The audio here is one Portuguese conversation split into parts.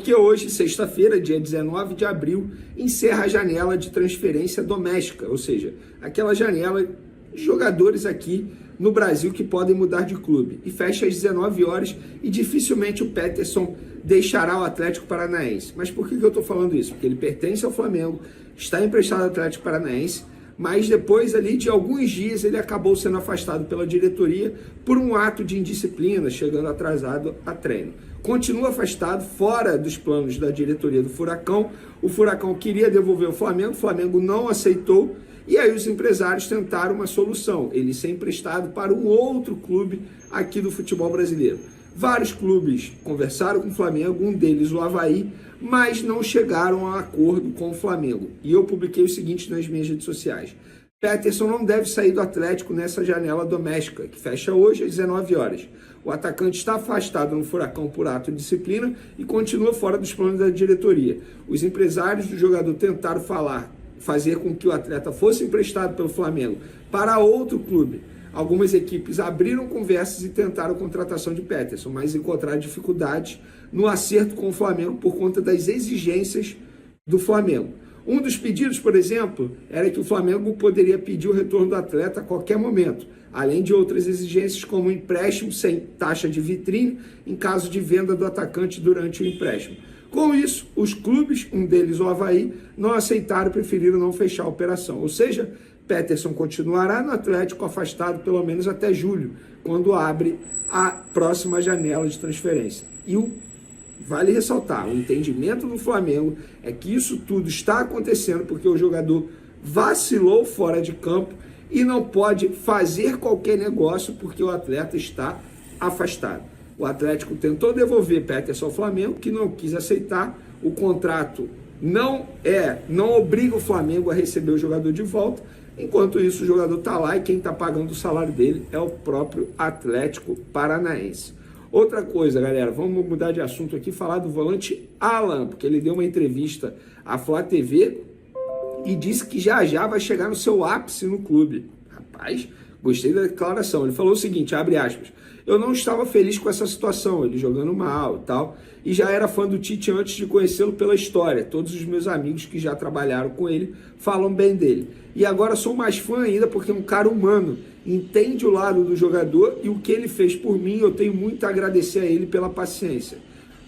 Porque hoje, sexta-feira, dia 19 de abril, encerra a janela de transferência doméstica, ou seja, aquela janela de jogadores aqui no Brasil que podem mudar de clube. E fecha às 19 horas e dificilmente o Peterson deixará o Atlético Paranaense. Mas por que eu estou falando isso? Porque ele pertence ao Flamengo, está emprestado ao Atlético Paranaense, mas depois ali de alguns dias ele acabou sendo afastado pela diretoria por um ato de indisciplina, chegando atrasado a treino. Continua afastado, fora dos planos da diretoria do Furacão. O Furacão queria devolver o Flamengo não aceitou, e aí os empresários tentaram uma solução, ele ser emprestado para um outro clube aqui do futebol brasileiro. Vários clubes conversaram com o Flamengo, um deles o Avaí, mas não chegaram a acordo com o Flamengo. E eu publiquei o seguinte nas minhas redes sociais: Peterson não deve sair do Atlético nessa janela doméstica, que fecha hoje às 19 horas. O atacante está afastado no Furacão por ato de disciplina e continua fora dos planos da diretoria. Os empresários do jogador tentaram fazer com que o atleta fosse emprestado pelo Flamengo para outro clube. Algumas equipes abriram conversas e tentaram a contratação de Peterson, mas encontraram dificuldades no acerto com o Flamengo por conta das exigências do Flamengo. Um dos pedidos, por exemplo, era que o Flamengo poderia pedir o retorno do atleta a qualquer momento, além de outras exigências como um empréstimo sem taxa de vitrine em caso de venda do atacante durante o empréstimo. Com isso, os clubes, um deles o Avaí, não aceitaram e preferiram não fechar a operação. Ou seja, Peterson continuará no Atlético afastado pelo menos até julho, quando abre a próxima janela de transferência. E vale ressaltar, o entendimento do Flamengo é que isso tudo está acontecendo porque o jogador vacilou fora de campo e não pode fazer qualquer negócio porque o atleta está afastado. O Atlético tentou devolver Peterson ao Flamengo, que não quis aceitar. O contrato não obriga o Flamengo a receber o jogador de volta. Enquanto isso, o jogador está lá e quem está pagando o salário dele é o próprio Atlético Paranaense. Outra coisa, galera, vamos mudar de assunto aqui, falar do volante Alan, porque ele deu uma entrevista à Flá TV e disse que já vai chegar no seu ápice no clube. Rapaz, gostei da declaração. Ele falou o seguinte, abre aspas: eu não estava feliz com essa situação, ele jogando mal e tal, e já era fã do Tite antes de conhecê-lo pela história. Todos os meus amigos que já trabalharam com ele falam bem dele. E agora sou mais fã ainda porque é um cara humano, entende o lado do jogador e o que ele fez por mim, eu tenho muito a agradecer a ele pela paciência.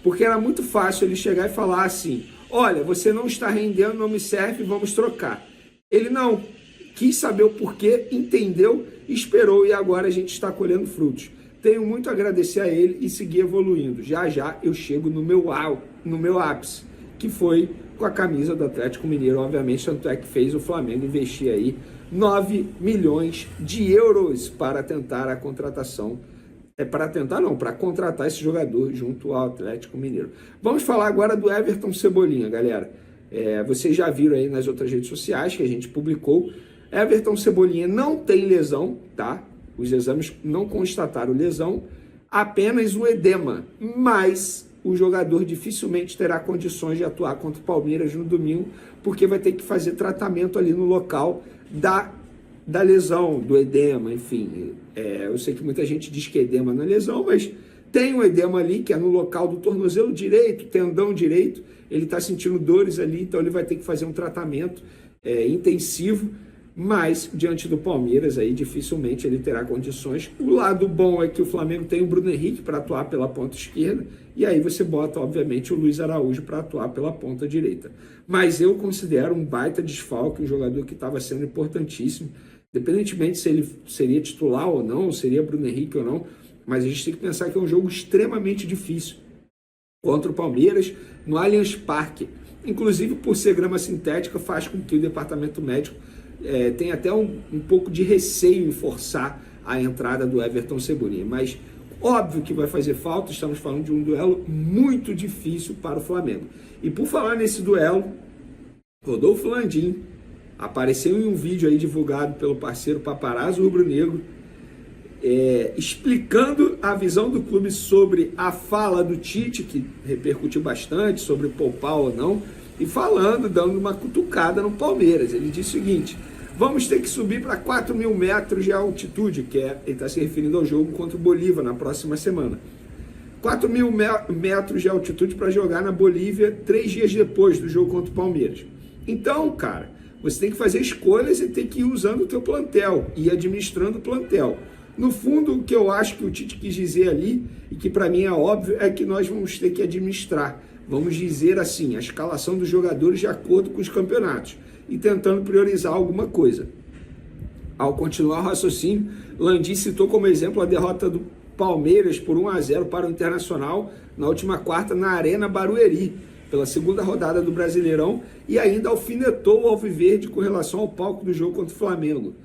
Porque era muito fácil ele chegar e falar assim: olha, você não está rendendo, não me serve, vamos trocar. Ele não quis saber o porquê, entendeu, esperou e agora a gente está colhendo frutos. Tenho muito a agradecer a ele e seguir evoluindo. Já eu chego no meu ápice, que foi com a camisa do Atlético Mineiro, obviamente, tanto é que fez o Flamengo investir aí 9 milhões de euros para tentar a contratação. Para contratar esse jogador junto ao Atlético Mineiro. Vamos falar agora do Everton Cebolinha, galera. Vocês já viram aí nas outras redes sociais que a gente publicou. Everton Cebolinha não tem lesão, tá? Os exames não constataram lesão, apenas o edema, mas o jogador dificilmente terá condições de atuar contra o Palmeiras no domingo, porque vai ter que fazer tratamento ali no local da lesão, do edema, enfim. Eu sei que muita gente diz que edema não é lesão, mas tem um edema ali, que é no local do tornozelo direito, tendão direito, ele está sentindo dores ali, então ele vai ter que fazer um tratamento intensivo, mas diante do Palmeiras aí dificilmente ele terá condições. O lado bom é que o Flamengo tem o Bruno Henrique para atuar pela ponta esquerda, e aí você bota obviamente o Luiz Araújo para atuar pela ponta direita. Mas eu considero um baita desfalque, um jogador que estava sendo importantíssimo, independentemente se ele seria titular ou não, seria Bruno Henrique ou não, mas a gente tem que pensar que é um jogo extremamente difícil contra o Palmeiras no Allianz Parque. Inclusive, por ser grama sintética, faz com que o departamento médico tenha até um pouco de receio em forçar a entrada do Everton Cebolinha. Mas óbvio que vai fazer falta, estamos falando de um duelo muito difícil para o Flamengo. E por falar nesse duelo, Rodolfo Landim apareceu em um vídeo aí divulgado pelo parceiro Paparazzo Rubro-Negro, explicando a visão do clube sobre a fala do Tite, que repercutiu bastante, sobre poupar ou não, e dando uma cutucada no Palmeiras. Ele disse o seguinte: vamos ter que subir para 4.000 metros de altitude, ele está se referindo ao jogo contra o Bolívar na próxima semana. 4.000 metros de altitude para jogar na Bolívia 3 dias depois do jogo contra o Palmeiras. Então, cara, você tem que fazer escolhas e tem que ir usando o teu plantel e administrando o plantel. No fundo, o que eu acho que o Tite quis dizer ali, e que para mim é óbvio, é que nós vamos ter que administrar. Vamos dizer assim, a escalação dos jogadores de acordo com os campeonatos e tentando priorizar alguma coisa. Ao continuar o raciocínio, Landim citou como exemplo a derrota do Palmeiras por 1-0 para o Internacional na última quarta na Arena Barueri, pela segunda rodada do Brasileirão, e ainda alfinetou o Alviverde com relação ao palco do jogo contra o Flamengo.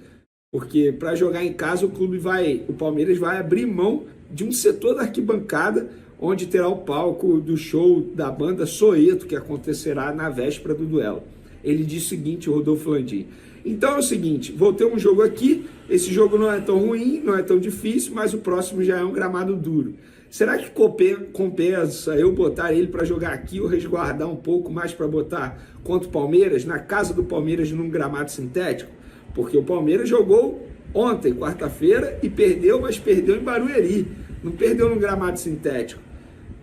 Porque para jogar em casa o Palmeiras vai abrir mão de um setor da arquibancada onde terá o palco do show da banda Soeto, que acontecerá na véspera do duelo. Ele disse o seguinte, o Rodolfo Landim: então é o seguinte, vou ter um jogo aqui, esse jogo não é tão ruim, não é tão difícil, mas o próximo já é um gramado duro. Será que compensa eu botar ele para jogar aqui ou resguardar um pouco mais para botar contra o Palmeiras, na casa do Palmeiras, num gramado sintético? Porque o Palmeiras jogou ontem, quarta-feira, e perdeu, mas perdeu em Barueri, não perdeu num gramado sintético.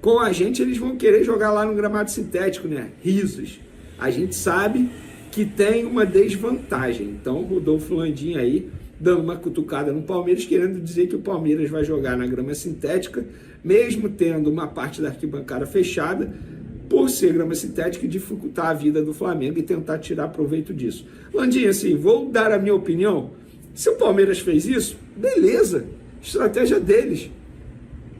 Com a gente eles vão querer jogar lá no gramado sintético, né? Risos. A gente sabe que tem uma desvantagem. Então, o Rodolfo Landim aí, dando uma cutucada no Palmeiras, querendo dizer que o Palmeiras vai jogar na grama sintética, mesmo tendo uma parte da arquibancada fechada, por ser grama sintética, e dificultar a vida do Flamengo e tentar tirar proveito disso. Landim, assim, vou dar a minha opinião. Se o Palmeiras fez isso, beleza, estratégia deles.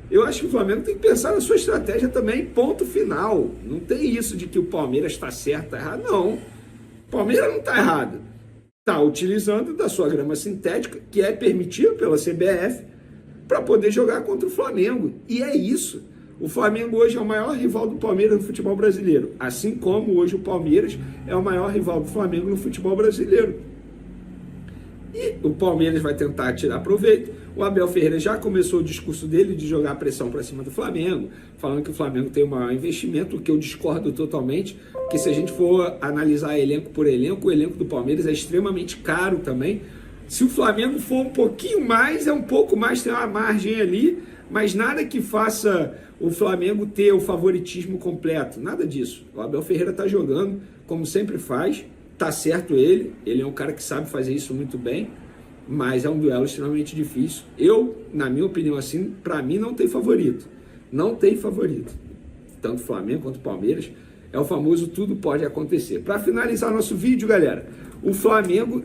Eu acho que o Flamengo tem que pensar na sua estratégia também, ponto final. Não tem isso de que o Palmeiras está certo, está errado, não. O Palmeiras não está errado. Está utilizando da sua grama sintética, que é permitida pela CBF, para poder jogar contra o Flamengo. E é isso. O Flamengo hoje é o maior rival do Palmeiras no futebol brasileiro. Assim como hoje o Palmeiras é o maior rival do Flamengo no futebol brasileiro. E o Palmeiras vai tentar tirar proveito. O Abel Ferreira já começou o discurso dele de jogar pressão para cima do Flamengo, falando que o Flamengo tem o maior investimento, o que eu discordo totalmente, porque se a gente for analisar elenco por elenco, o elenco do Palmeiras é extremamente caro também. Se o Flamengo for um pouquinho mais, é um pouco mais, tem uma margem ali, mas nada que faça o Flamengo ter o favoritismo completo, nada disso. O Abel Ferreira está jogando como sempre faz, tá certo ele é um cara que sabe fazer isso muito bem, mas é um duelo extremamente difícil. Eu, na minha opinião, assim, para mim não tem favorito. Não tem favorito. Tanto o Flamengo quanto o Palmeiras. É o famoso tudo pode acontecer. Para finalizar nosso vídeo, galera, o Flamengo,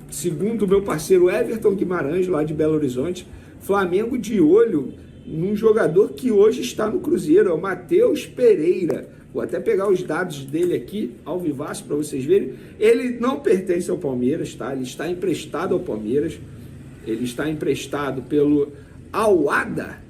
segundo o meu parceiro Everton Guimarães, lá de Belo Horizonte, Flamengo de olho num jogador que hoje está no Cruzeiro, é o Matheus Pereira. Vou até pegar os dados dele aqui, ao vivaço, para vocês verem. Ele não pertence ao Palmeiras, tá? Ele está emprestado ao Palmeiras. Ele está emprestado pelo Al-Wahda,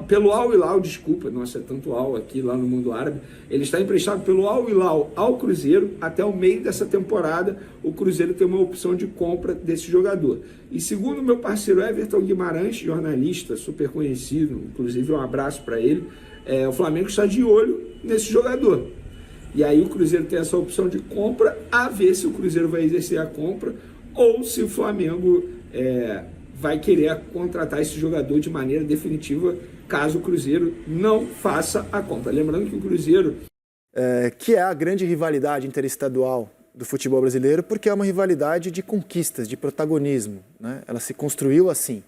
pelo Al-Hilal, desculpa, nossa, é tanto Al aqui lá no mundo árabe. Ele está emprestado pelo Al-Hilal ao Cruzeiro. Até o meio dessa temporada, o Cruzeiro tem uma opção de compra desse jogador. E segundo meu parceiro Everton Guimarães, jornalista super conhecido, inclusive um abraço para ele, o Flamengo está de olho nesse jogador. E aí o Cruzeiro tem essa opção de compra, a ver se o Cruzeiro vai exercer a compra ou se o Flamengo vai querer contratar esse jogador de maneira definitiva, caso o Cruzeiro não faça a compra. Lembrando que o Cruzeiro... que é a grande rivalidade interestadual do futebol brasileiro, porque é uma rivalidade de conquistas, de protagonismo, né? Ela se construiu assim.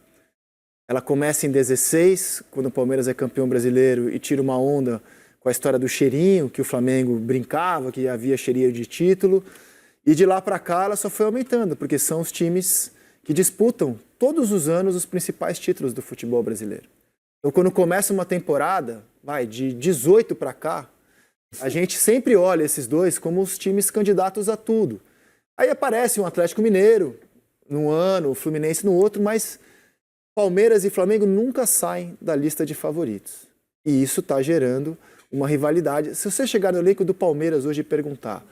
Ela começa em 16, quando o Palmeiras é campeão brasileiro e tira uma onda com a história do cheirinho, que o Flamengo brincava, que havia cheirinho de título. E de lá para cá ela só foi aumentando, porque são os times que disputam todos os anos os principais títulos do futebol brasileiro. Então quando começa uma temporada, de 18 para cá, a gente sempre olha esses dois como os times candidatos a tudo. Aí aparece um Atlético Mineiro num ano, o Fluminense no outro, mas Palmeiras e Flamengo nunca saem da lista de favoritos. E isso está gerando uma rivalidade. Se você chegar no elenco do Palmeiras hoje e perguntar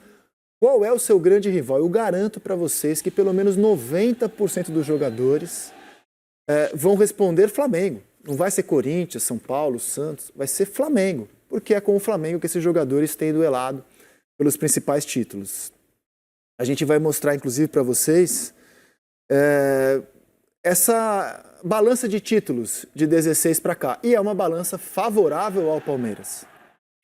qual é o seu grande rival, eu garanto para vocês que pelo menos 90% dos jogadores vão responder Flamengo. Não vai ser Corinthians, São Paulo, Santos, vai ser Flamengo. Porque é com o Flamengo que esses jogadores têm duelado pelos principais títulos. A gente vai mostrar, inclusive, para vocês essa balança de títulos de 16 para cá. E é uma balança favorável ao Palmeiras.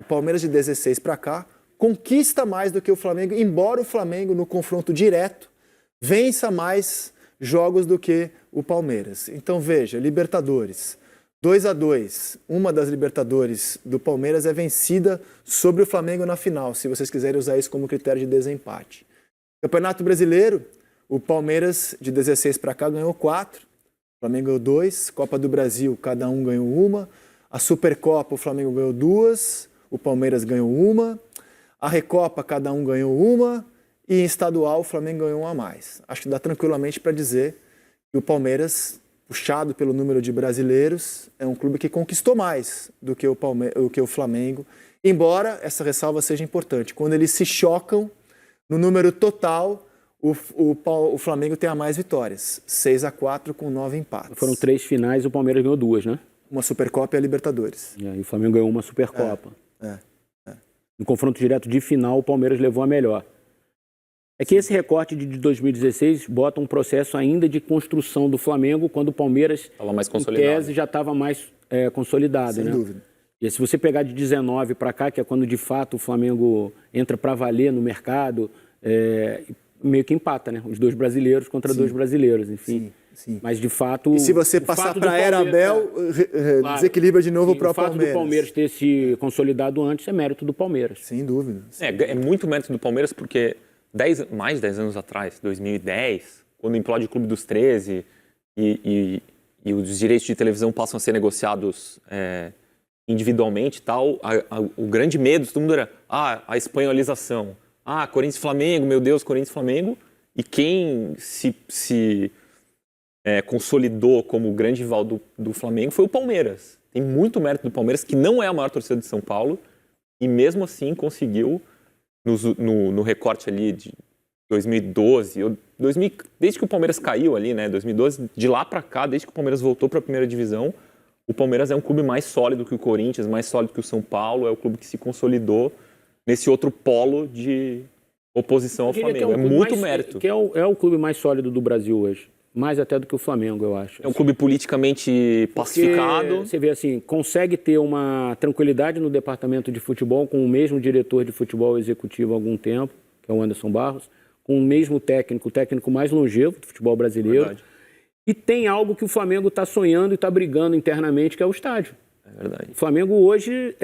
O Palmeiras de 16 para cá conquista mais do que o Flamengo, embora o Flamengo, no confronto direto, vença mais jogos do que o Palmeiras. Então veja, Libertadores, 2-2. Uma das Libertadores do Palmeiras é vencida sobre o Flamengo na final, se vocês quiserem usar isso como critério de desempate. Campeonato Brasileiro, o Palmeiras de 16 para cá ganhou 4, o Flamengo ganhou 2, Copa do Brasil cada um ganhou 1, a Supercopa o Flamengo ganhou 2, o Palmeiras ganhou 1, a Recopa cada um ganhou 1 e em estadual o Flamengo ganhou 1 a mais. Acho que dá tranquilamente para dizer que o Palmeiras, puxado pelo número de brasileiros, é um clube que conquistou mais do que o Flamengo, embora essa ressalva seja importante. Quando eles se chocam no número total, o Flamengo tem a mais vitórias, 6-4 com 9 empates. Foram 3 finais e o Palmeiras ganhou 2, né? Uma Supercopa e a Libertadores. E o Flamengo ganhou uma Supercopa. É. No confronto direto de final, o Palmeiras levou a melhor. É que esse recorte de 2016 bota um processo ainda de construção do Flamengo, quando o Palmeiras, estava mais em consolidado. tese, já estava mais consolidado. Sem né? dúvida. E se você pegar de 19 para cá, que é quando de fato o Flamengo entra para valer no mercado, meio que empata, né? Os 2 brasileiros contra 2 brasileiros, enfim. Sim. Mas de fato... E se você passar para a era Abel, desequilibra de novo para o Palmeiras. O fato do Palmeiras ter se consolidado antes é mérito do Palmeiras. Sem dúvida. É muito mérito do Palmeiras porque mais de 10 anos atrás, 2010, quando implode o Clube dos 13 e os direitos de televisão passam a ser negociados individualmente e tal, o grande medo de todo mundo era a espanholização. Corinthians e Flamengo, meu Deus, Corinthians e Flamengo. E quem se consolidou como o grande rival do Flamengo foi o Palmeiras. Tem muito mérito do Palmeiras, que não é a maior torcida de São Paulo, e mesmo assim conseguiu, no recorte ali de 2012, desde que o Palmeiras caiu ali, né, 2012, de lá para cá, desde que o Palmeiras voltou para a primeira divisão, o Palmeiras é um clube mais sólido que o Corinthians, mais sólido que o São Paulo, é o clube que se consolidou nesse outro polo de oposição ao Flamengo. É muito mérito. Que é o clube mais sólido do Brasil hoje. Mais até do que o Flamengo, eu acho. É um clube politicamente pacificado. Você vê assim, consegue ter uma tranquilidade no departamento de futebol com o mesmo diretor de futebol executivo há algum tempo, que é o Anderson Barros, com o mesmo técnico, o técnico mais longevo do futebol brasileiro. Verdade. E tem algo que o Flamengo está sonhando e está brigando internamente, que é o estádio. É verdade. O Flamengo hoje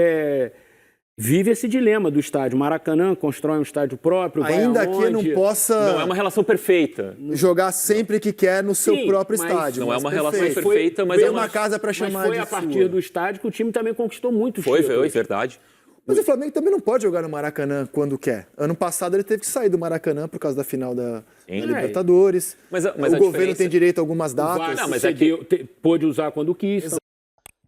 vive esse dilema do estádio. Maracanã constrói um estádio próprio, ainda que não possa... Não é uma relação perfeita. Jogar sempre que quer no seu próprio mas estádio. Não é uma relação perfeito. perfeita, mas é uma casa para chamar de foi a partir do estádio que o time também conquistou muito títulos. Foi verdade. Mas o Flamengo também não pode jogar no Maracanã quando quer. Ano passado ele teve que sair do Maracanã por causa da final da Libertadores. Mas o governo tem direito a algumas datas. Não, mas pôde usar quando quis.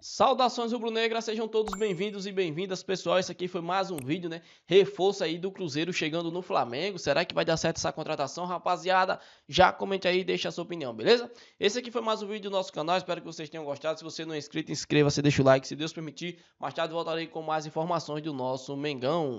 Saudações rubro-negras, sejam todos bem-vindos e bem-vindas, pessoal. Esse aqui foi mais um vídeo, né? Reforço aí do Cruzeiro chegando no Flamengo. Será que vai dar certo essa contratação, rapaziada? Já comente aí e deixa a sua opinião, beleza? Esse aqui foi mais um vídeo do nosso canal, espero que vocês tenham gostado. Se você não é inscrito, inscreva-se, deixa o like, se Deus permitir. Mais tarde voltarei com mais informações do nosso Mengão.